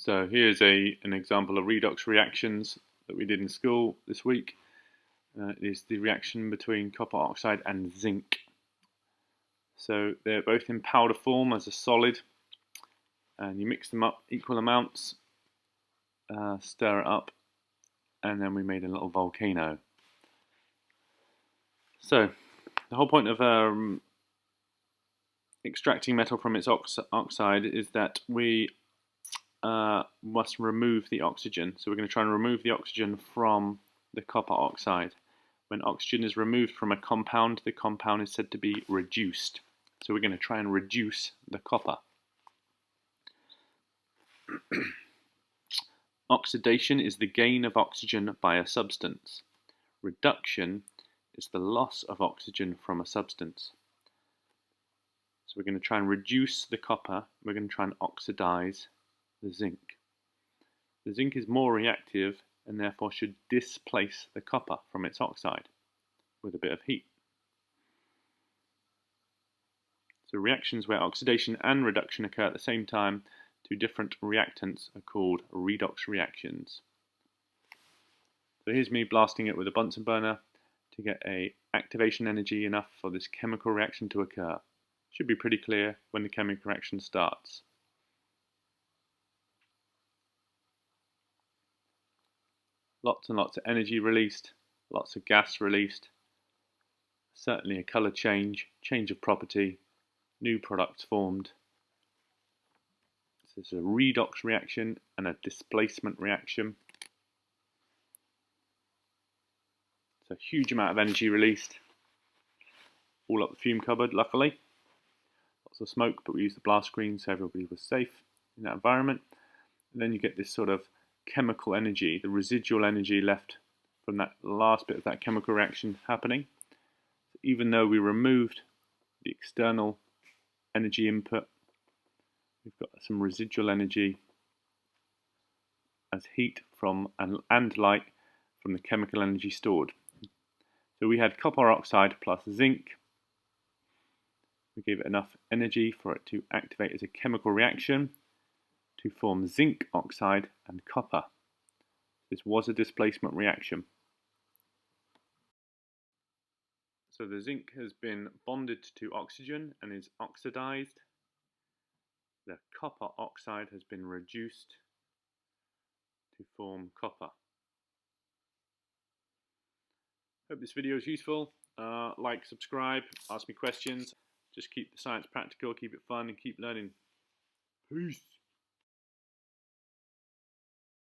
So here's an example of redox reactions that we did in school this week. It is the reaction between copper oxide and zinc. So they're both in powder form as a solid, and you mix them up equal amounts, stir it up, and then we made a little volcano. So the whole point of extracting metal from its oxide is that we must remove the oxygen. So we're going to try and remove the oxygen from the copper oxide. When oxygen is removed from a compound, the compound is said to be reduced. So we're going to try and reduce the copper. Oxidation is the gain of oxygen by a substance. Reduction is the loss of oxygen from a substance. So we're going to try and reduce the copper. We're going to try and oxidize the zinc. The zinc is more reactive and therefore should displace the copper from its oxide with a bit of heat. So reactions where oxidation and reduction occur at the same time to different reactants are called redox reactions. So here's me blasting it with a Bunsen burner to get a activation energy enough for this chemical reaction to occur. Should be pretty clear when the chemical reaction starts. Lots and lots of energy released, lots of gas released, certainly a colour change, change of property, new products formed. So this is a redox reaction and a displacement reaction. It's a huge amount of energy released, all up the fume cupboard luckily. Lots of smoke, but we used the blast screen so everybody was safe in that environment. And then you get this sort of chemical energy, the residual energy left from that last bit of that chemical reaction happening. So even though we removed the external energy input, we've got some residual energy as heat from and light from the chemical energy stored. So we had copper oxide plus zinc. We gave it enough energy for it to activate as a chemical reaction to form zinc oxide and copper. This was a displacement reaction. So the zinc has been bonded to oxygen and is oxidized. The copper oxide has been reduced to form copper. Hope this video is useful. Like, subscribe, ask me questions. Just keep the science practical, keep it fun, and keep learning. Peace.